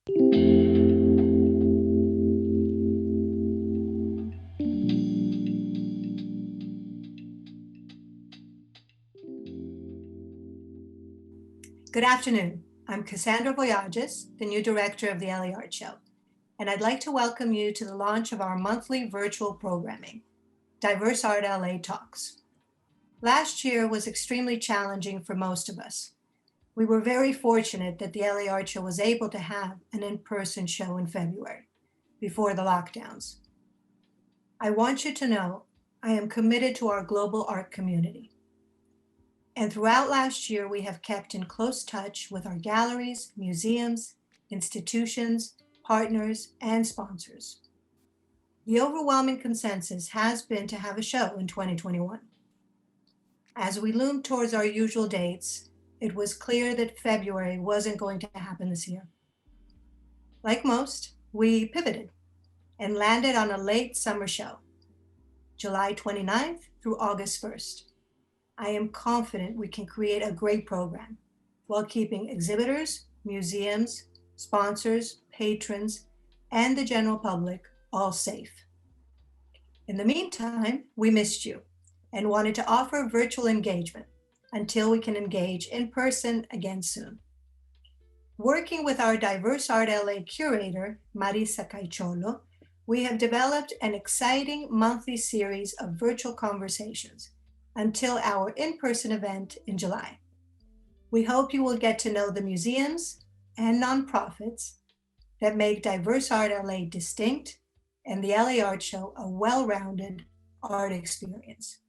Good afternoon. I'm Kassandra Voyagis, the new director of the LA Art Show, and I'd like to welcome you to the launch of our monthly virtual programming, Diverse Art LA Talks. Last year was extremely challenging for most of us. We were very fortunate that the LA Art Show was able to have an in-person show in February, before the lockdowns. I want you to know I am committed to our global art community. And throughout last year, we have kept in close touch with our galleries, museums, institutions, partners, and sponsors. The overwhelming consensus has been to have a show in 2021. As we loomed towards our usual dates, it was clear that February wasn't going to happen this year. Like most, we pivoted and landed on a late summer show, July 29th through August 1st. I am confident we can create a great program while keeping exhibitors, museums, sponsors, patrons, and the general public all safe. In the meantime, we missed you and wanted to offer virtual engagement until we can engage in person again soon. Working with our Diverse Art LA curator, Marisa Caichiolo, we have developed an exciting monthly series of virtual conversations until our in-person event in July. We hope you will get to know the museums and nonprofits that make Diverse Art LA distinct and the LA Art Show a well-rounded art experience.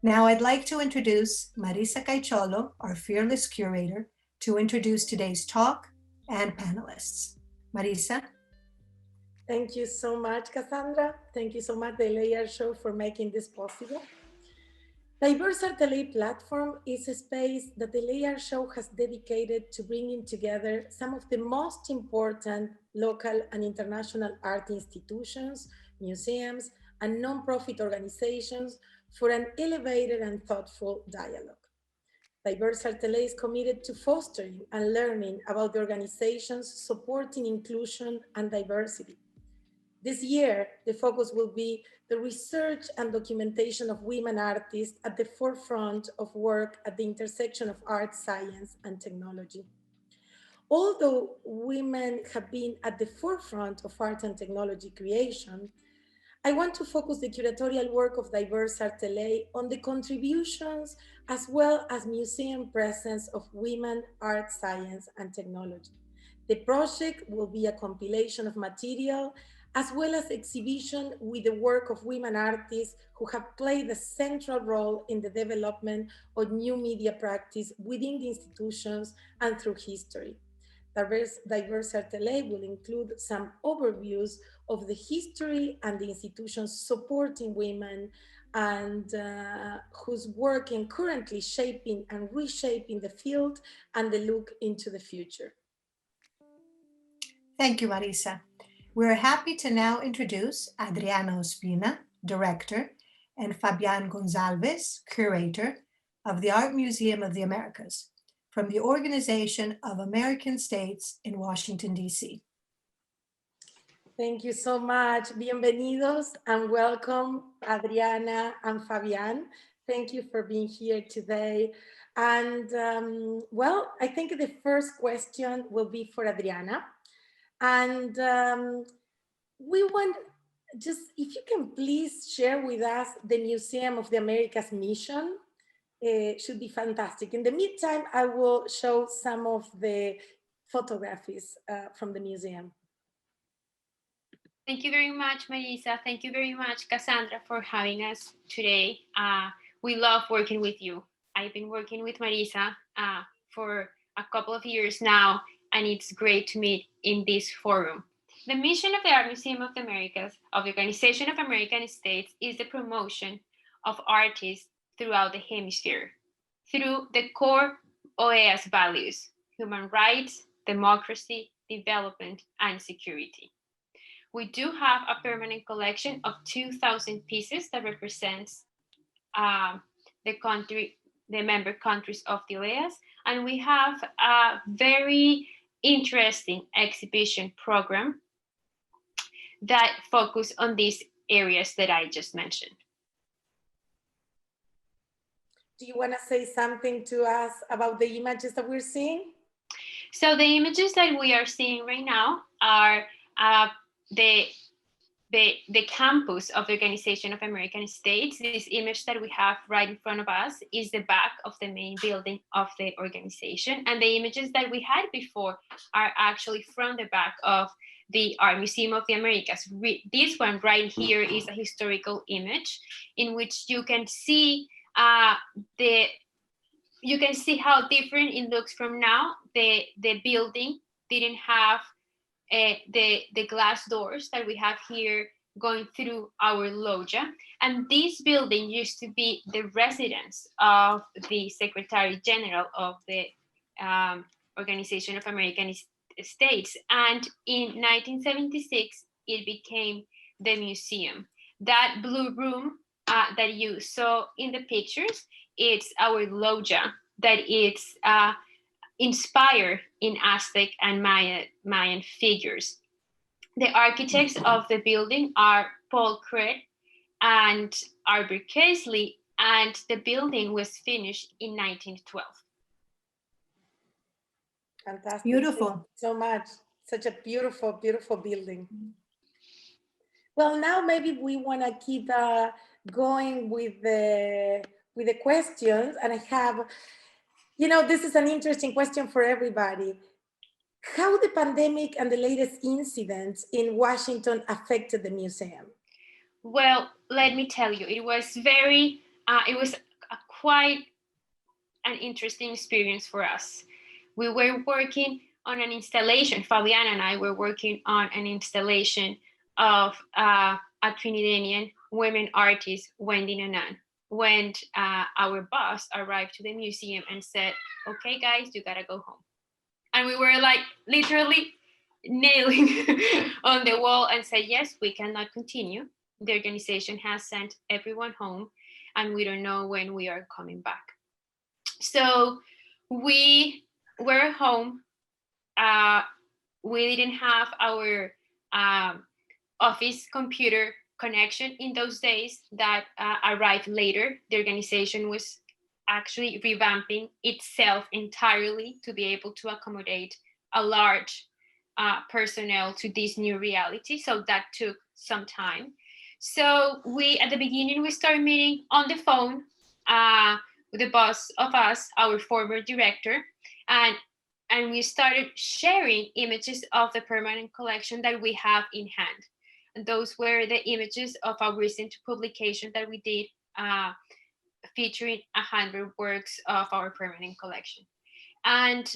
Now I'd like to introduce Marisa Caichiolo, our fearless curator, to introduce today's talk and panelists. Marisa? Thank you so much, Kassandra. Thank you so much, the LA Art Show, for making this possible. Diverse Art LA platform is a space that the LA Art Show has dedicated to bringing together some of the most important local and international art institutions, museums, and nonprofit organizations for an elevated and thoughtful dialogue. Diverse Art LA is committed to fostering and learning about the organizations supporting inclusion and diversity. This year, the focus will be the research and documentation of women artists at the forefront of work at the intersection of art, science, and technology. Although women have been at the forefront of art and technology creation, I want to focus the curatorial work of Diverse Art LA on the contributions as well as museum presence of women, art, science, and technology. The project will be a compilation of material as well as exhibition with the work of women artists who have played a central role in the development of new media practice within the institutions and through history. Diverse Art LA will include some overviews of the history and the institutions supporting women and whose work in currently shaping and reshaping the field and the look into the future. Thank you, Marisa. We're happy to now introduce Adriana Ospina, Director, and Fabian Gocalvez, Curator of the Art Museum of the Americas, from the Organization of American States in Washington, D.C. Thank you so much. Bienvenidos and welcome, Adriana and Fabian. Thank you for being here today. And well, I think the first question will be for Adriana. And we want just, if you can please share with us the Museum of the Americas mission, should be fantastic. In the meantime, I will show some of the photographies from the museum. Thank you very much, Marisa. Thank you very much, Kassandra, for having us today. We love working with you. I've been working with Marisa for a couple of years now, and it's great to meet in this forum. The mission of the Art Museum of the Americas, of the Organization of American States, is the promotion of artists throughout the hemisphere through the core OEA's values: human rights, democracy, development, and security. We do have a permanent collection of 2,000 pieces that represents the member countries of the OEAs, and we have a very interesting exhibition program that focus on these areas that I just mentioned. Do you want to say something to us about the images that we're seeing? So the images that we are seeing right now are the campus of the Organization of American States. This image that we have right in front of us is the back of the main building of the organization. And the images that we had before are actually from the back of the Art Museum of the Americas. This one right here is a historical image in which you can see you can see how different it looks from now. The building didn't have the glass doors that we have here going through our loggia. And this building used to be the residence of the Secretary General of the Organization of American States. And in 1976, it became the museum. That blue room that you saw in the pictures, it's our loggia that it's inspired in Aztec and Mayan figures. The architects of the building are Paul Cret and Albert Casely, and the building was finished in 1912. Fantastic. Beautiful. Thank you so much. Such a beautiful, beautiful building. Well, now maybe we want to keep going with the questions, and I have, you know, this is an interesting question for everybody. How the pandemic and the latest incidents in Washington affected the museum? Well, let me tell you, it was quite an interesting experience for us. We were working on an installation, Fabian and I were working on an installation of a Trinidadian women artist, Wendy Nanan, when our boss arrived to the museum and said, okay, guys, you gotta go home. And we were like literally nailing on the wall and said, yes, we cannot continue. The organization has sent everyone home and we don't know when we are coming back. So we were home. We didn't have our office computer connection in those days. That arrived later. The organization was actually revamping itself entirely to be able to accommodate a large personnel to this new reality. So that took some time. So at the beginning, we started meeting on the phone with the boss of us, our former director, and we started sharing images of the permanent collection that we have in hand. And those were the images of our recent publication that we did featuring 100 works of our permanent collection. And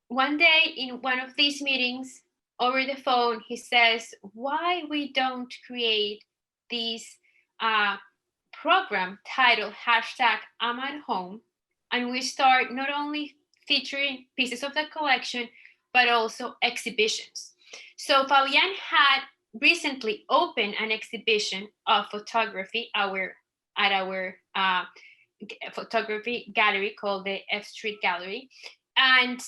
one day in one of these meetings over the phone, he says, why we don't create this program titled #I'm at home, and we start not only featuring pieces of the collection, but also exhibitions. So Fabian had recently opened an exhibition of photography at our photography gallery called the F Street Gallery. And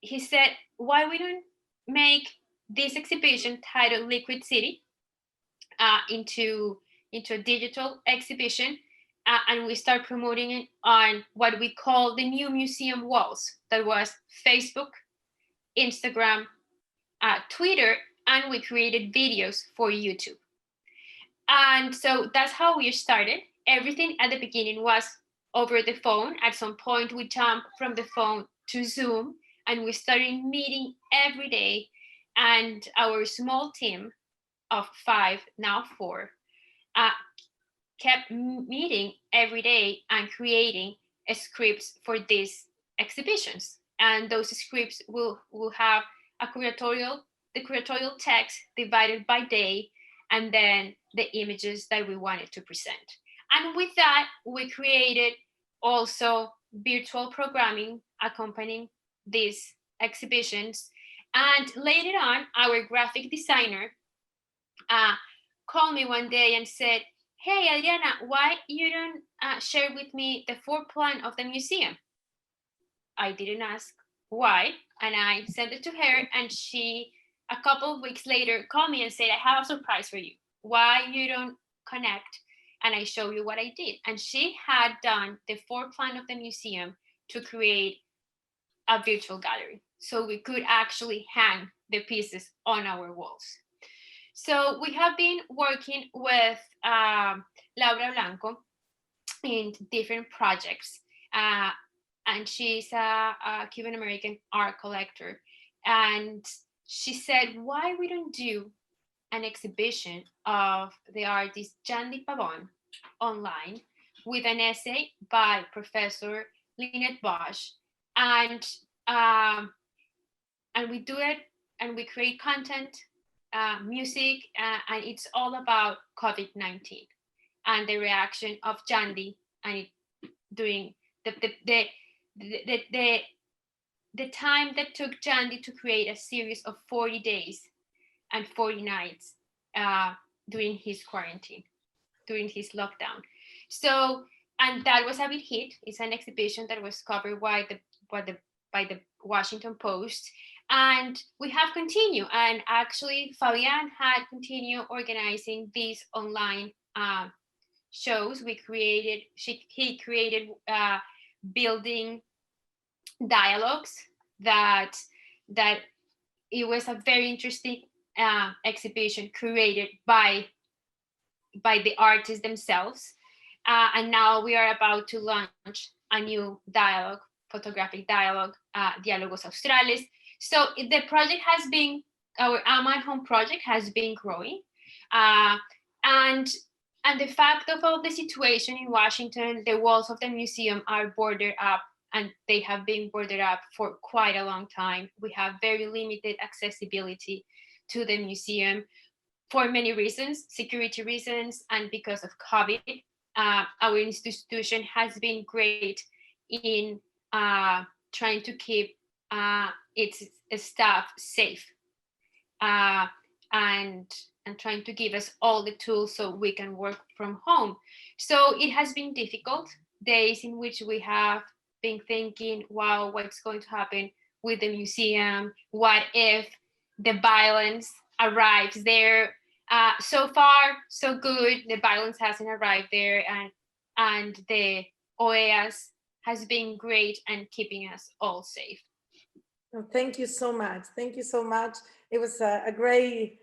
he said, why we don't make this exhibition titled Liquid City into a digital exhibition, and we start promoting it on what we call the new museum walls. That was Facebook, Instagram, Twitter, and we created videos for YouTube. And so that's how we started. Everything at the beginning was over the phone. At some point, we jumped from the phone to Zoom, and we started meeting every day. And our small team of 5, now 4, kept meeting every day and creating scripts for these exhibitions. And those scripts will have the curatorial text divided by day, and then the images that we wanted to present. And with that, we created also virtual programming accompanying these exhibitions. And later on, our graphic designer called me one day and said, hey, Adriana, why you don't share with me the floor plan of the museum? I didn't ask why? And I sent it to her, and she, a couple of weeks later, called me and said, I have a surprise for you. Why you don't connect? And I show you what I did. And she had done the floor plan of the museum to create a virtual gallery, so we could actually hang the pieces on our walls. So we have been working with Laura Blanco in different projects. And she's a Cuban American art collector. And she said, why we don't do an exhibition of the artist Jandy Pavon online with an essay by Professor Lynette Bosch. And and we do it, and we create content, music, and it's all about COVID-19 and the reaction of Jandy, and it doing the time that took Jandy to create a series of 40 days and 40 nights during his quarantine, during his lockdown. So, and that was a big hit. It's an exhibition that was covered by the Washington Post. And we have continued, and actually Fabian had continued organizing these online shows. He created building dialogues that it was a very interesting exhibition created by the artists themselves. And now we are about to launch a new dialogue, photographic dialogue, Diálogos Australes. So the project has been, our Ama at Home project has been growing. And the fact of all the situation in Washington, the walls of the museum are boarded up, and they have been boarded up for quite a long time. We have very limited accessibility to the museum for many reasons, security reasons, and because of COVID. Our institution has been great in trying to keep its staff safe, and trying to give us all the tools so we can work from home. So it has been difficult days in which we have been thinking, wow, what's going to happen with the museum? What if the violence arrives there? So far, so good. The violence hasn't arrived there, and the OAS has been great and keeping us all safe. Oh, thank you so much. Thank you so much. It was a great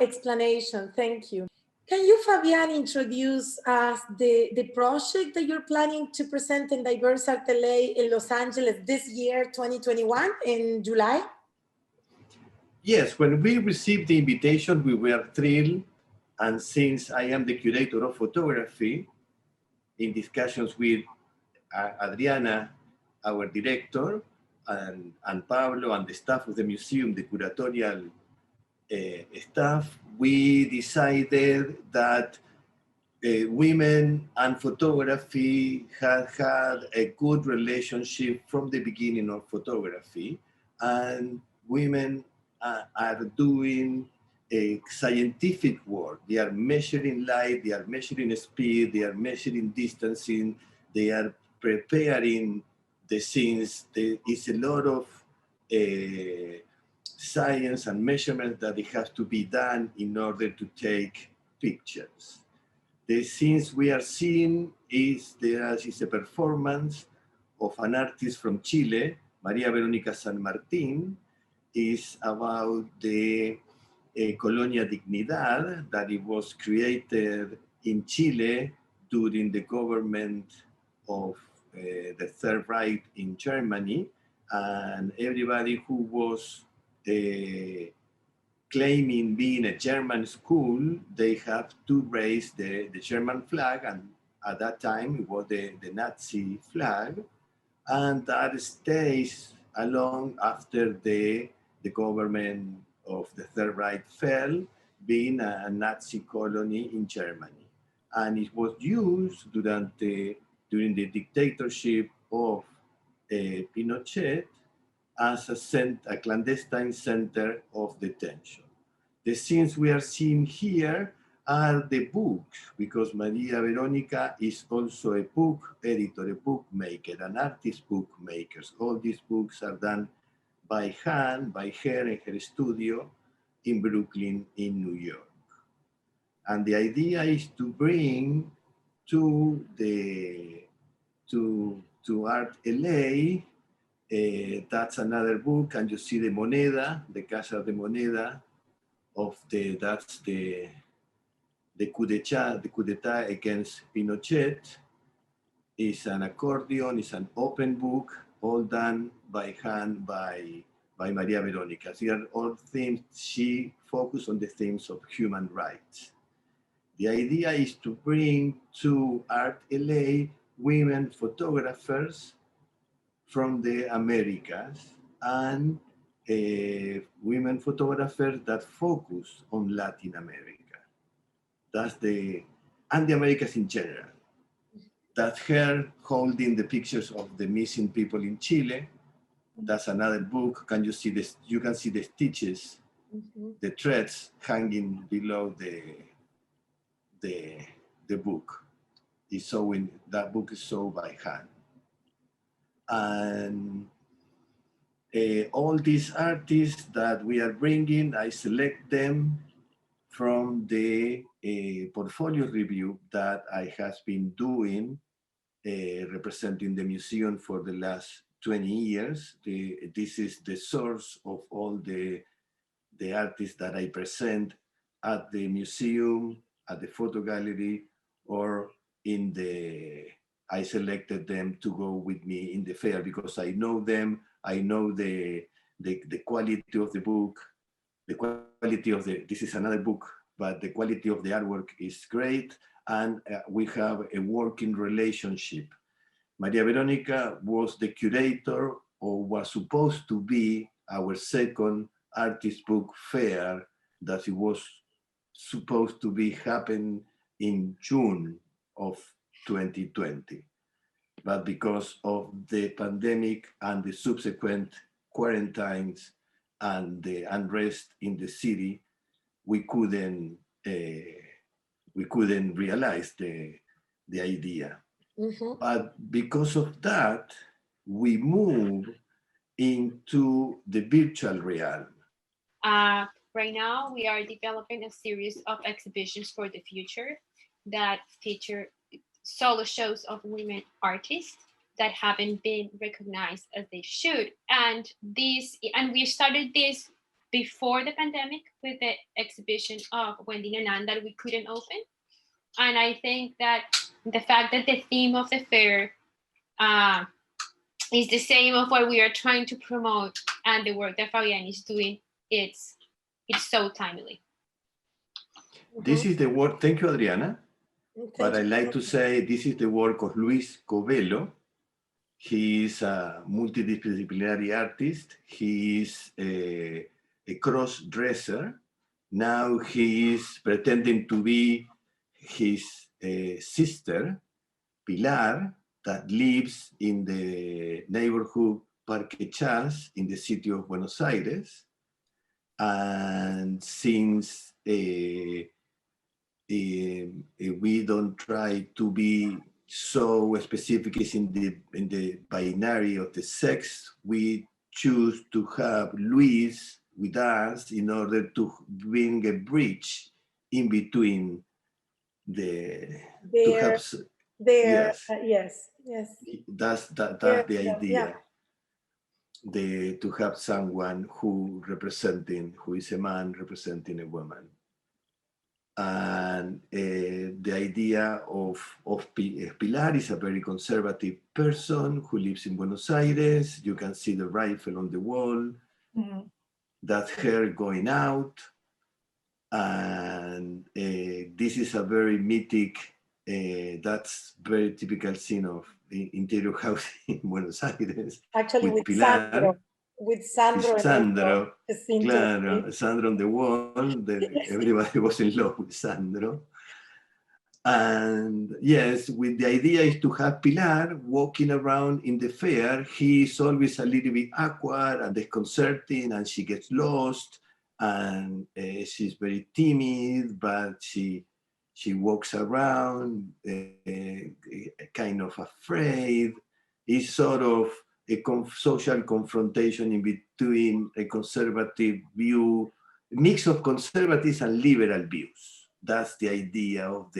explanation. Thank you. Can you, Fabian, introduce us the project that you're planning to present in DIVERSEartLA in Los Angeles this year, 2021, in July? Yes, when we received the invitation, we were thrilled. And since I am the curator of photography, in discussions with Adriana, our director, and Pablo and the staff of the museum, the curatorial staff, we decided that women and photography had a good relationship from the beginning of photography, and women are doing a scientific work. They are measuring light, they are measuring speed, they are measuring distancing, they are preparing the scenes. There is a lot of science and measurements that it has to be done in order to take pictures. The scenes we are seeing is a performance of an artist from Chile, María Verónica San Martín. Is about the Colonia Dignidad, that it was created in Chile during the government of the Third Reich in Germany, and everybody who was claiming being a German school, they have to raise the German flag, and at that time it was the Nazi flag, and that stays along after the government of the Third Reich fell, being a Nazi colony in Germany. And it was used during the dictatorship of Pinochet as a clandestine center of detention. The scenes we are seeing here are the books, because Maria Veronica is also a book editor, a bookmaker, an artist bookmaker. All these books are done by hand, by her in her studio in Brooklyn, in New York. And the idea is to bring to Art LA, that's another book, and you see the Moneda, the Casa de Moneda, that's the coup d'etat against Pinochet. Is an accordion, is an open book, all done by hand by Maria Veronica. These are all themes, she focused on the themes of human rights. The idea is to bring to Art LA women photographers from the Americas and women photographers that focus on Latin America. And the Americas in general. That's her holding the pictures of the missing people in Chile. That's another book. Can you see this? You can see the stitches, the threads hanging below the book. That book is sewn by hand. And all these artists that we are bringing, I select them from the portfolio review that I have been doing, representing the museum for the last 20 years. This is the source of all the artists that I present at the museum, at the photo gallery, or I selected them to go with me in the fair because I know them, I know the quality of the book, this is another book, but the quality of the artwork is great, and we have a working relationship. Maria Veronica was the curator, or was supposed to be our second artist book fair that it was supposed to be happen in June of 2020. But because of the pandemic and the subsequent quarantines and the unrest in the city, we couldn't realize the idea. But because of that, we move into the virtual realm. Right now, we are developing a series of exhibitions for the future that feature solo shows of women artists that haven't been recognized as they should. And we started this before the pandemic with the exhibition of Wendy Nanan that we couldn't open. And I think that the fact that the theme of the fair is the same of what we are trying to promote, and the work that Fabian is doing, it's so timely. This is the work, thank you, Adriana. But I like to say this is the work of Luis Covelo. He is a multidisciplinary artist. He is a cross-dresser. Now he is pretending to be his sister, Pilar, that lives in the neighborhood Parque Chas in the city of Buenos Aires. And since we don't try to be so specific in the binary of the sex, we choose to have Luis with us in order to bring a bridge in between yes. That's the idea. To have someone who is a man representing a woman. And the idea of Pilar is a very conservative person who lives in Buenos Aires. You can see the rifle on the wall. That's her going out. And this is a very mythic, that's very typical scene of the interior house in Buenos Aires. Actually, with Pilar. Sandro, claro, Sandro on the wall. Everybody was in love with Sandro. And yes, with the idea is to have Pilar walking around in the fair. He is always a little bit awkward and disconcerting, and she gets lost, and she's very timid, but she She walks around, kind of afraid. It's sort of a social confrontation in between a conservative view, a mix of conservatives and liberal views. That's the idea of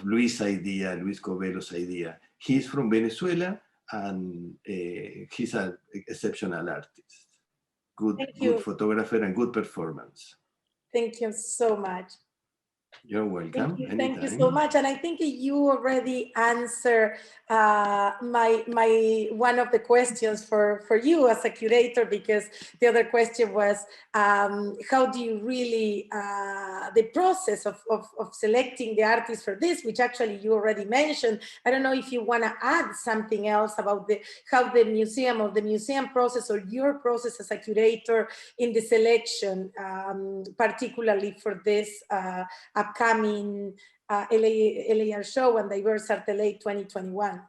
Luis' idea, Luis Covelo's idea. He's from Venezuela, and he's an exceptional artist. Good photographer and good performance. Thank you so much. You're welcome. Thank you so much. And I think you already answered one of the questions for you as a curator, because the other question was, how do you really, the process of selecting the artists for this, which actually you already mentioned. I don't know if you want to add something else about how the museum process, or your process as a curator in the selection, particularly for this upcoming LAR show and DIVERSEartLA 2021.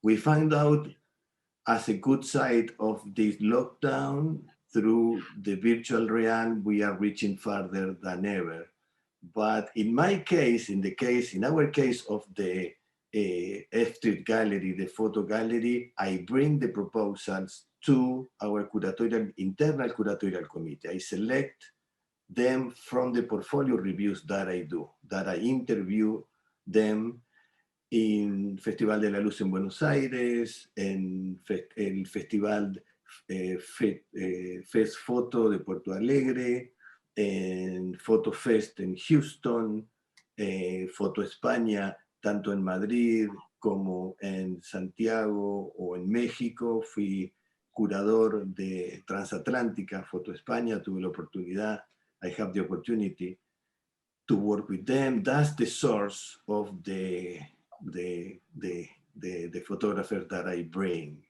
We find out, as a good side of this lockdown, through the virtual realm, we are reaching further than ever. But in my case, in our case of the F Street Gallery, the photo gallery, I bring the proposals to our internal curatorial committee. I select them from the portfolio reviews that I do, that I interview them in Festival de la Luz en Buenos Aires, en el Festival Fest Foto de Porto Alegre, en Photo Fest en Houston, Foto España, tanto en Madrid como en Santiago o en México. Fui curador de Transatlántica, Foto España, tuve la oportunidad. I have the opportunity to work with them. That's the source of the photographers that I bring.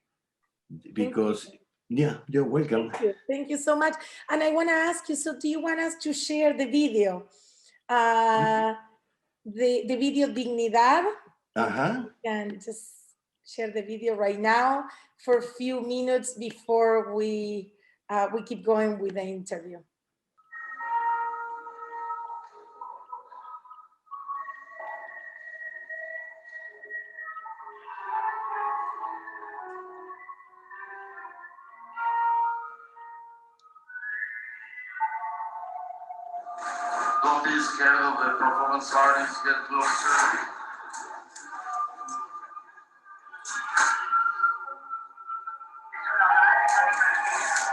Because, yeah, you're welcome. Thank you so much. And I want to ask you, so do you want us to share the video? The video Dignidad? Uh-huh. You can just share the video right now for a few minutes before we keep going with the interview. Don't be scared of the performance artists, get closer.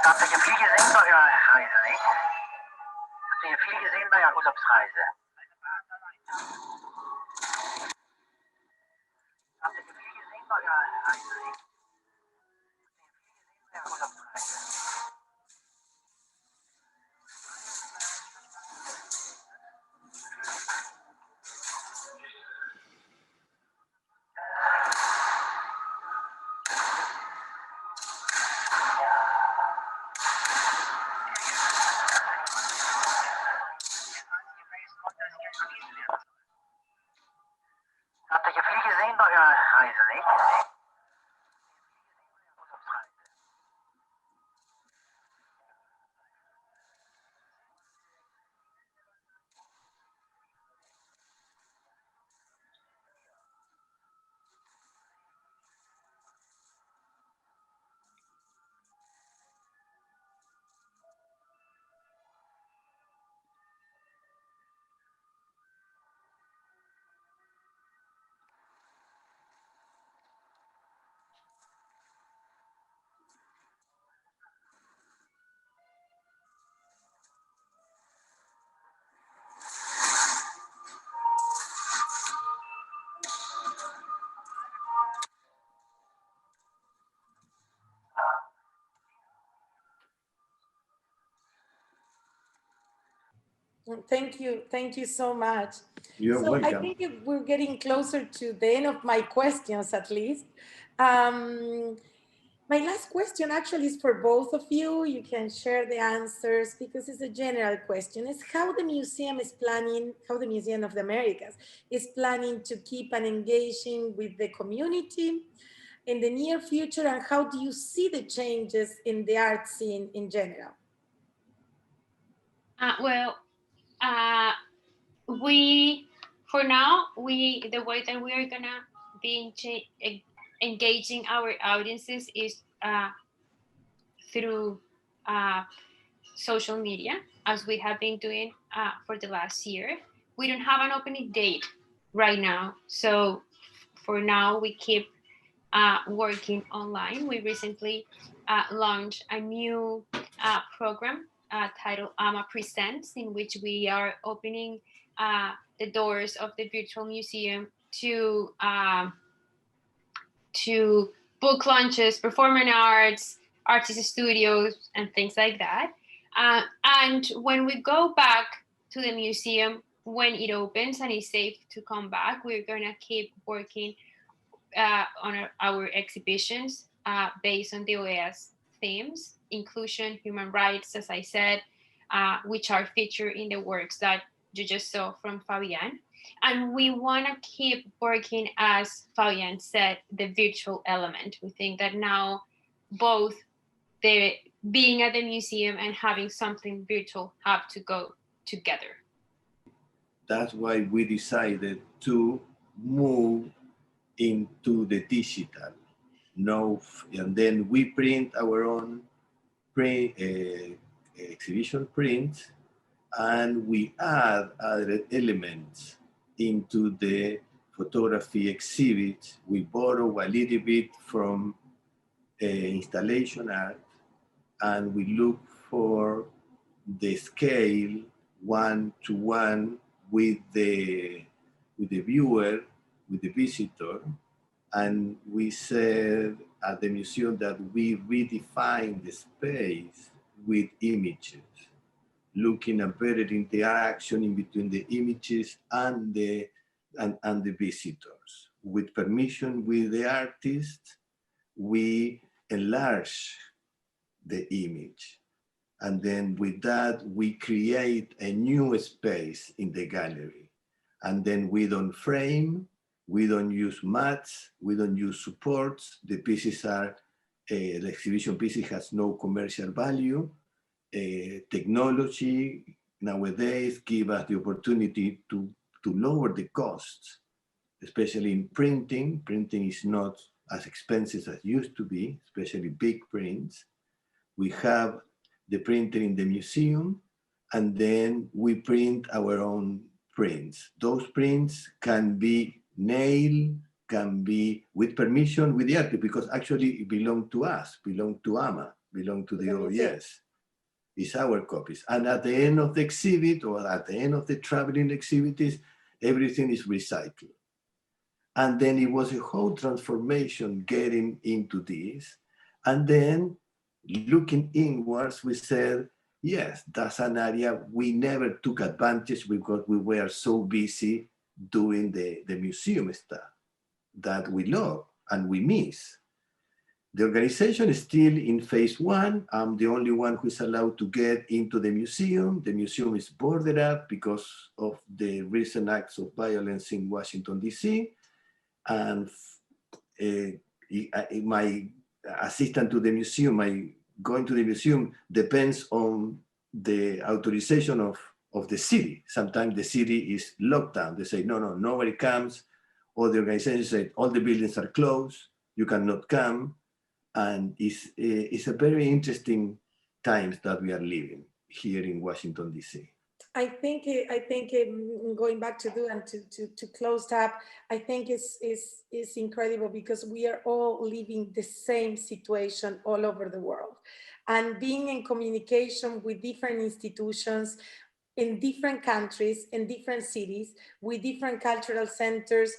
Habt ihr viel gesehen bei eurer Reise, nicht? Habt ihr viel gesehen bei eurer Urlaubsreise? Habt ihr viel gesehen bei eurer Reise, nicht? Habt ihr viel gesehen bei eurer Urlaubsreise? Habt ihr viel gesehen bei eurer Reise, nicht? Thank you so much. You're welcome. I think we're getting closer to the end of my questions, at least. My last question actually is for both of you. You can share the answers because it's a general question. It's how the museum is planning, how the Museum of the Americas is planning to keep on engaging with the community in the near future, and how do you see the changes in the art scene in general? Well, For now, the way that we are gonna be engaging our audiences is through social media, as we have been doing for the last year. We don't have an opening date right now, so for now we keep working online. We recently launched a new program titled AMA Presents, in which we are opening the doors of the virtual museum to book launches, performing arts, artist studios, and things like that. And when we go back to the museum, when it opens and it's safe to come back, we're going to keep working on our exhibitions based on the OAS themes, inclusion, human rights, as I said, which are featured in the works that you just saw from Fabian. And we want to keep working, as Fabian said, the virtual element. We think that now both the being at the museum and having something virtual have to go together. That's why we decided to move into the digital. And then we print our own exhibition prints, and we add other elements into the photography exhibit. We borrow a little bit from installation art, and we look for the scale 1-to-1 with the viewer, with the visitor. And we said at the museum that we redefine the space with images, looking at better interaction in between the images and the visitors. With permission with the artist, we enlarge the image. And then with that, we create a new space in the gallery. And then we don't frame, we don't use mats, we don't use supports. The pieces are, the exhibition pieces has no commercial value. Technology nowadays give us the opportunity to lower the costs, especially in printing. Printing is not as expensive as it used to be, especially big prints. We have the printer in the museum, and then we print our own prints. Those prints can be nailed, can be with permission with the artist, because actually it belongs to us, belong to AMA, belong to the OES. It's our copies. And at the end of the exhibit, or at the end of the traveling exhibits, everything is recycled. And then it was a whole transformation getting into this. And then looking inwards, we said, yes, that's an area we never took advantage because we were so busy doing the museum stuff that we love and we miss. The organization is still in phase 1. I'm the only one who is allowed to get into the museum. The museum is boarded up because of the recent acts of violence in Washington, D.C. And my assistant to the museum, my going to the museum depends on the authorization of the city. Sometimes the city is locked down. They say, no, nobody comes. Or the organization said, all the buildings are closed. You cannot come. And it's a very interesting times that we are living here in Washington, D.C. I think going back to do and to close up, I think is incredible because we are all living the same situation all over the world, and being in communication with different institutions in different countries, in different cities, with different cultural centers,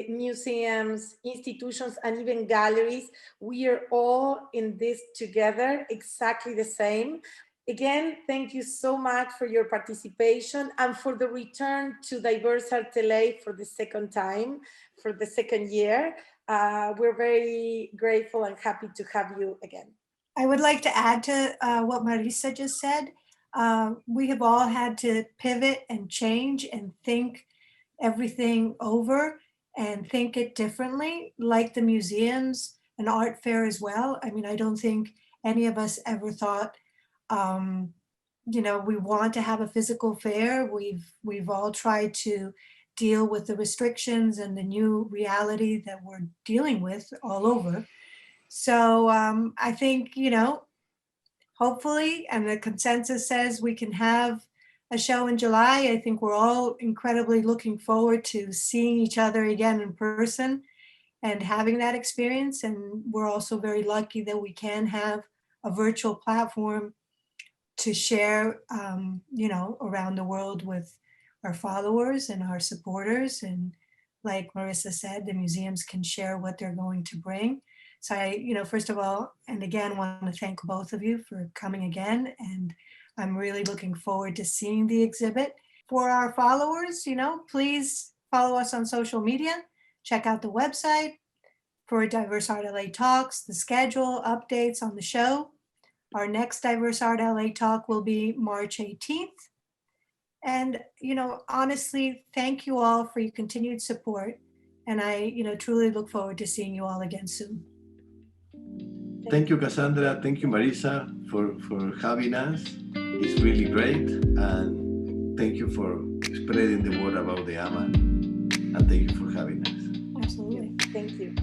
museums, institutions, and even galleries. We are all in this together, exactly the same. Again, thank you so much for your participation and for the return to DIVERSEartLA for the second time, for the second year. We're very grateful and happy to have you again. I would like to add to what Marisa just said. We have all had to pivot and change and think everything over and think it differently, like the museums and art fair as well. I mean, I don't think any of us ever thought you know, we want to have a physical fair. We've all tried to deal with the restrictions and the new reality that we're dealing with all over. So I think, you know, hopefully, and the consensus says we can have a show in July. I think we're all incredibly looking forward to seeing each other again in person and having that experience. And we're also very lucky that we can have a virtual platform to share, you know, around the world with our followers and our supporters. And like Marisa said, the museums can share what they're going to bring. So I, you know, first of all, and again, want to thank both of you for coming again. And I'm really looking forward to seeing the exhibit. For our followers, you know, please follow us on social media, check out the website for Diverse Art LA Talks, the schedule, updates on the show. Our next Diverse Art LA Talk will be March 18th. And, you know, honestly, thank you all for your continued support. And I, you know, truly look forward to seeing you all again soon. Thank you, Kassandra. Thank you, Marisa, for having us. It's really great. And thank you for spreading the word about the AMA. And thank you for having us. Absolutely. Thank you.